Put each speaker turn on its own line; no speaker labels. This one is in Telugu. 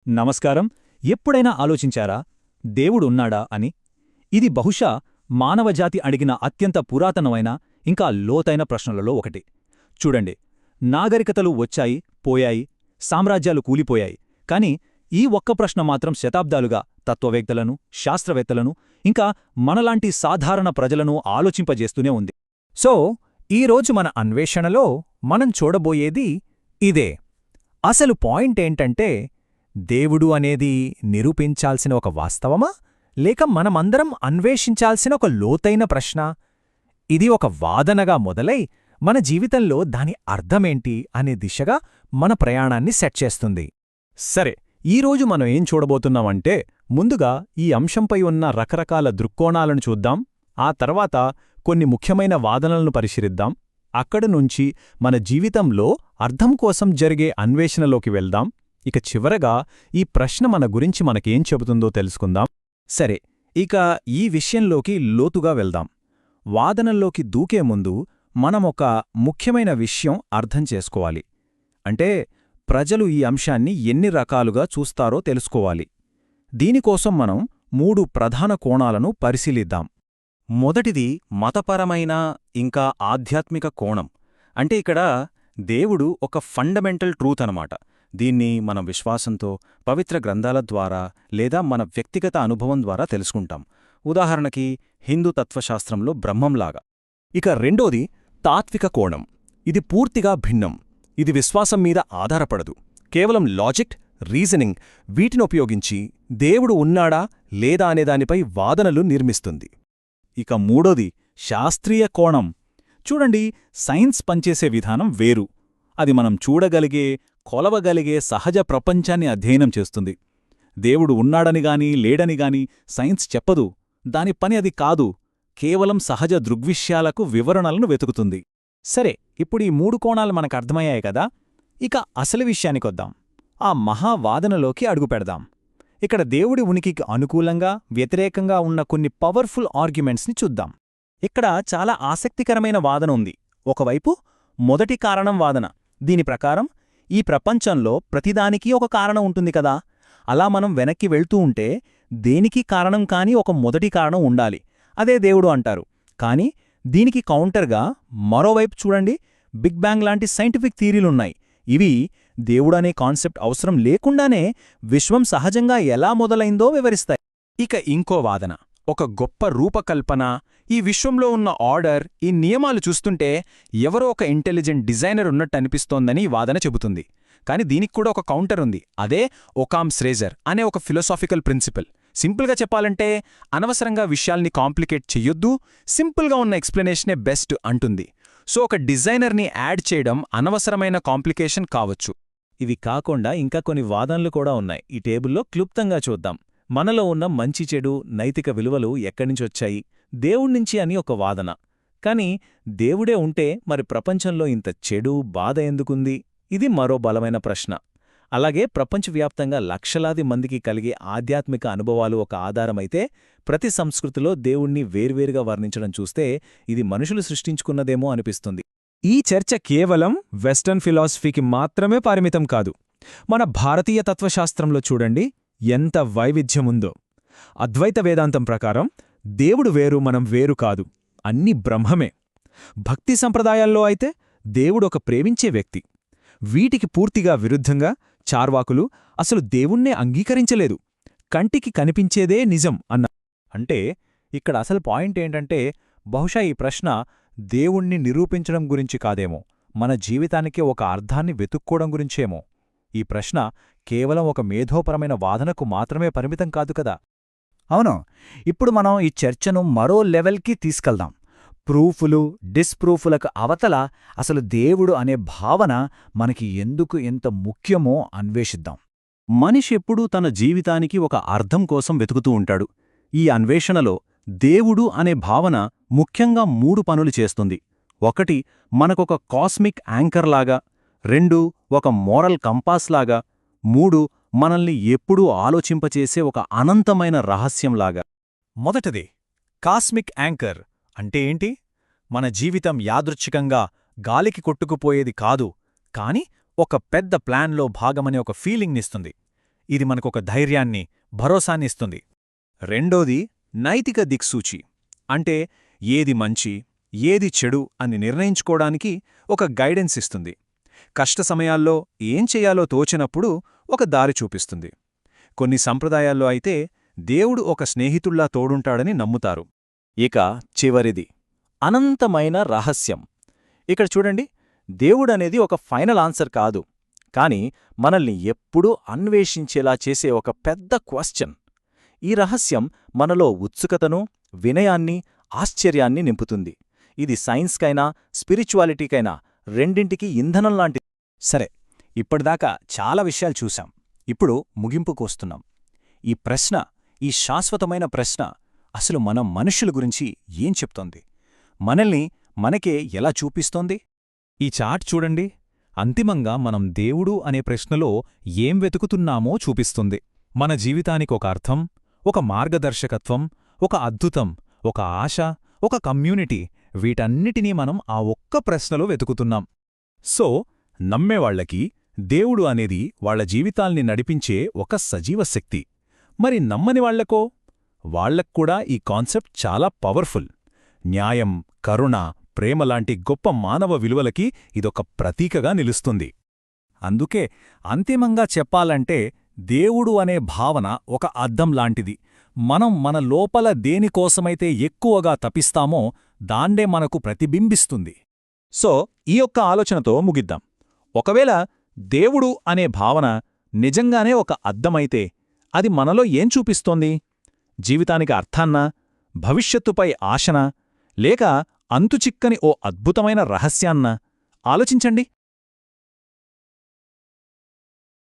నమస్కారం. ఎప్పుడైనా ఆలోచించారా దేవుడున్నాడా అని? ఇది బహుశా మానవజాతి అడిగిన అత్యంత పురాతనమైన ఇంకా లోతైన ప్రశ్నలలో ఒకటి. చూడండి, నాగరికతలు వచ్చాయి, పోయాయి, సామ్రాజ్యాలు కూలిపోయాయి, కాని ఈ ఒక్క ప్రశ్న మాత్రం శతాబ్దాలుగా తత్వవేత్తలను, శాస్త్రవేత్తలను, ఇంకా మనలాంటి సాధారణ ప్రజలను ఆలోచింపజేస్తూనే ఉంది.
సో ఈరోజు మన అన్వేషణలో మనం చూడబోయేది ఇదే. అసలు పాయింటేంటంటే, దేవుడు అనేది నిరూపించాల్సిన ఒక వాస్తవమా, లేక మనమందరం అన్వేషించాల్సిన ఒక లోతైన ప్రశ్న? ఇది ఒక వాదనగా మొదలై మన జీవితంలో దాని అర్థమేంటి అనే దిశగా మన ప్రయాణాన్ని సెట్ చేస్తుంది.
సరే, ఈరోజు మనం ఏం చూడబోతున్నామంటే, ముందుగా ఈ అంశంపై ఉన్న రకరకాల దృక్కోణాలను చూద్దాం, ఆ తర్వాత కొన్ని ముఖ్యమైన వాదనలను పరిశీలిద్దాం, అక్కడి నుంచి మన జీవితంలో అర్థం కోసం జరిగే అన్వేషణలోకి వెళ్దాం, ఇక చివరగా ఈ ప్రశ్న మన గురించి మనకేం చెబుతుందో తెలుసుకుందాం. సరే, ఇక ఈ విషయంలోకి లోతుగా వెళ్దాం. వాదనల్లోకి దూకే ముందు మనమొక ముఖ్యమైన విషయం అర్థం చేసుకోవాలి. అంటే, ప్రజలు ఈ అంశాన్ని ఎన్ని రకాలుగా చూస్తారో తెలుసుకోవాలి. దీనికోసం మనం 3 ప్రధాన కోణాలను పరిశీలిద్దాం. మొదటిది మతపరమైన ఇంకా ఆధ్యాత్మిక కోణం. అంటే ఇక్కడ దేవుడు ఒక ఫండమెంటల్ ట్రూత్ అనమాట. దీన్ని మనం విశ్వాసంతో, పవిత్ర గ్రంథాల ద్వారా లేదా మన వ్యక్తిగత అనుభవం ద్వారా తెలుసుకుంటాం. ఉదాహరణకి హిందూ తత్వశాస్త్రంలో బ్రహ్మంలాగా. ఇక రెండోది తాత్విక కోణం. ఇది పూర్తిగా భిన్నం. ఇది విశ్వాసం మీద ఆధారపడదు. కేవలం లాజిక్, రీజనింగ్ వీటినుపయోగించి దేవుడు ఉన్నాడా లేదా అనేదానిపై వాదనలు నిర్మిస్తుంది. ఇక మూడోది శాస్త్రీయ కోణం. చూడండి, సైన్స్ పనిచేసే విధానం వేరు. అది మనం చూడగలిగే, కొలవగలిగే సహజ ప్రపంచాన్ని అధ్యయనం చేస్తుంది. దేవుడు ఉన్నాడనిగాని లేడనిగాని సైన్స్ చెప్పదు. దాని పని అది కాదు. కేవలం సహజ దృగ్విషయాలకు వివరణలను వెతుకుతుంది.
సరే, ఇప్పుడు ఈ 3 కోణాలు మనకర్థమయ్యాయి కదా. ఇక అసలు విషయానికొద్దాం. ఆ మహావాదనలోకి అడుగుపెడదాం. ఇక్కడ దేవుడి ఉనికికి అనుకూలంగా, వ్యతిరేకంగా ఉన్న కొన్ని పవర్ఫుల్ ఆర్గ్యుమెంట్స్ని చూద్దాం. ఇక్కడ చాలా ఆసక్తికరమైన వాదన ఉంది. ఒకవైపు మొదటి కారణం వాదన. దీని ప్రకారం ఈ ప్రపంచంలో ప్రతిదానికీ ఒక కారణం ఉంటుంది కదా. అలా మనం వెనక్కి వెళ్తూ ఉంటే దేనికి కారణం కాని ఒక మొదటి కారణం ఉండాలి. అదే దేవుడు అంటారు. కాని దీనికి కౌంటర్గా మరోవైపు చూడండి, బిగ్ బ్యాంగ్ లాంటి సైంటిఫిక్ థియరీలున్నాయి. ఇవి దేవుడనే కాన్సెప్ట్ అవసరం లేకుండానే విశ్వం సహజంగా ఎలా మొదలైందో వివరిస్తాయి.
ఇక ఇంకో వాదన, ఒక గొప్ప రూపకల్పన, ఈ విశ్వంలో ఉన్న ఆర్డర్, ఈ నియమాలు చూస్తుంటే ఎవరో ఒక ఇంటెలిజెంట్ డిజైనర్ ఉన్నట్టనిపిస్తోందని ఈ వాదన చెబుతుంది. కాని దీనికి కూడా ఒక కౌంటర్ ఉంది. అదే ఒకామ్ శ్రేజర్ అనే ఒక ఫిలాసాఫికల్ ప్రిన్సిపల్. సింపుల్గా చెప్పాలంటే, అనవసరంగా విషయాల్ని కాంప్లికేట్ చెయ్యొద్దు, సింపుల్గా ఉన్న ఎక్స్ప్లెనేషనే బెస్ట్ అంటుంది. సో ఒక డిజైనర్ని యాడ్ చేయడం అనవసరమైన కాంప్లికేషన్ కావచ్చు.
ఇవి కాకుండా ఇంకా కొన్ని వాదనలు కూడా ఉన్నాయి. ఈ టేబుల్లో క్లుప్తంగా చూద్దాం. మనలో ఉన్న మంచి చెడు నైతిక విలువలు ఎక్కడినుంచొచ్చాయి? దేవుణ్ణించి అని ఒక వాదన. కాని దేవుడే ఉంటే మరి ప్రపంచంలో ఇంత చెడు, బాధ ఎందుకుంది? ఇది మరో బలమైన ప్రశ్న. అలాగే ప్రపంచవ్యాప్తంగా లక్షలాది మందికి కలిగే ఆధ్యాత్మిక అనుభవాలు ఒక ఆధారమైతే, ప్రతి సంస్కృతిలో దేవుణ్ణి వేర్వేరుగా వర్ణించడం చూస్తే ఇది మనుషులు సృష్టించుకున్నదేమో అనిపిస్తుంది.
ఈ చర్చ కేవలం వెస్టర్న్ ఫిలాసఫీకి మాత్రమే పరిమితం కాదు. మన భారతీయ తత్వశాస్త్రంలో చూడండి ఎంత వైవిధ్యముందో. అద్వైత వేదాంతం ప్రకారం దేవుడు వేరు, మనం వేరు కాదు, అన్నీ బ్రహ్మమే. భక్తి సంప్రదాయాల్లో అయితే దేవుడొక ప్రేమించే వ్యక్తి. వీటికి పూర్తిగా విరుద్ధంగా చార్వాకులు అసలు దేవుణ్ణే అంగీకరించలేదు. కంటికి కనిపించేదే నిజం అన్న.
అంటే ఇక్కడ అసలు పాయింట్ ఏంటంటే, బహుశా ఈ ప్రశ్న దేవుణ్ణి నిరూపించడం గురించి కాదేమో, మన జీవితానికి ఒక అర్థాన్ని వెతుక్కోవడం గురించేమో. ఈ ప్రశ్న కేవలం ఒక మేధోపరమైన వాదనకు మాత్రమే పరిమితం కాదు కదా.
అవును, ఇప్పుడు మనం ఈ చర్చను మరో లెవెల్కి తీసుకెళ్దాం. ప్రూఫులు, డిస్ప్రూఫులకు అవతల అసలు దేవుడు అనే భావన మనకి ఎందుకు ఎంత ముఖ్యమో అన్వేషిద్దాం.
మనిషి ఎప్పుడూ తన జీవితానికి ఒక అర్థం కోసం వెతుకుతూ ఉంటాడు. ఈ అన్వేషణలో దేవుడు అనే భావన ముఖ్యంగా 3 పనులు చేస్తుంది. 1 మనకొక కాస్మిక్ యాంకర్లాగా, 2 ఒక మోరల్ కంపాస్లాగా, 3 మనల్ని ఎప్పుడూ ఆలోచింపచేసే ఒక అనంతమైన రహస్యంలాగా.
మొదటిది కాస్మిక్ యాంకర్ అంటే ఏంటి? మన జీవితం యాదృచ్ఛికంగా గాలికి కొట్టుకుపోయేది కాదు, కాని ఒక పెద్ద ప్లాన్లో భాగమనే ఒక ఫీలింగ్నిస్తుంది.
ఇది మనకొక ధైర్యాన్ని, భరోసాన్ని ఇస్తుంది. రెండోది నైతిక దిక్సూచి. అంటే ఏది మంచి, ఏది చెడు అని నిర్ణయించుకోవడానికి ఒక గైడెన్స్ ఇస్తుంది. కష్ట సమయాల్లో ఏం చెయ్యాలో తోచినప్పుడు ఒక దారి చూపిస్తుంది. కొన్ని సంప్రదాయాల్లో అయితే దేవుడు ఒక స్నేహితుల్లా తోడుంటాడని నమ్ముతారు.
ఇక చివరిది అనంతమైన రహస్యం. ఇక్కడ చూడండి, దేవుడనేది ఒక ఫైనల్ ఆన్సర్ కాదు, కాని మనల్ని ఎప్పుడూ అన్వేషించేలా చేసే ఒక పెద్ద క్వశ్చన్. ఈ రహస్యం మనలో ఉత్సుకతను, వినయాన్ని, ఆశ్చర్యాన్ని నింపుతుంది. ఇది సైన్స్కైనా స్పిరిచువాలిటీకైనా రెండింటికీ ఇంధనం లాంటిది. సరే, ఇప్పటిదాకా చాలా విషయాలు చూశాం. ఇప్పుడు ముగింపుకొస్తున్నాం. ఈ ప్రశ్న, ఈ శాశ్వతమైన ప్రశ్న అసలు మనం మనుష్యుల గురించి ఏం చెప్తోంది? మనల్ని మనకే ఎలా చూపిస్తోంది?
ఈ చార్ట్ చూడండి. అంతిమంగా మనం దేవుడు అనే ప్రశ్నలో ఏం వెతుకుతున్నామో చూపిస్తుంది. మన జీవితానికొక అర్థం, ఒక మార్గదర్శకత్వం, ఒక అద్భుతం, ఒక ఆశ, ఒక కమ్యూనిటీ, వీటన్నిటినీ మనం ఆ ఒక్క ప్రశ్నలో వెతుకుతున్నాం. సో, నమ్మేవాళ్లకి దేవుడు అనేది వాళ్ల జీవితాల్ని నడిపించే ఒక సజీవ శక్తి. మరి నమ్మని వాళ్లకో? వాళ్లక్కూడా ఈ కాన్సెప్ట్ చాలా పవర్ఫుల్. న్యాయం, కరుణ, ప్రేమలాంటి గొప్ప మానవ విలువలకి ఇదొక ప్రతీకగా నిలుస్తుంది. అందుకే అంతిమంగా చెప్పాలంటే దేవుడు అనే భావన ఒక అద్దం లాంటిది. మనం మన లోపల దేనికోసమైతే ఎక్కువగా తపిస్తామో దాన్నే మనకు ప్రతిబింబిస్తుంది. సో, ఈ యొక్క ఆలోచనతో ముగిద్దాం. ఒకవేళ దేవుడు అనే భావన నిజంగానే ఒక అద్దమైతే అది మనలో ఏం చూపిస్తోంది? జీవితానికి అర్థాన్నా, భవిష్యత్తుపై ఆశనా, లేక అంతుచిక్కని ఓ అద్భుతమైన రహస్యాన్నా? ఆలోచించండి.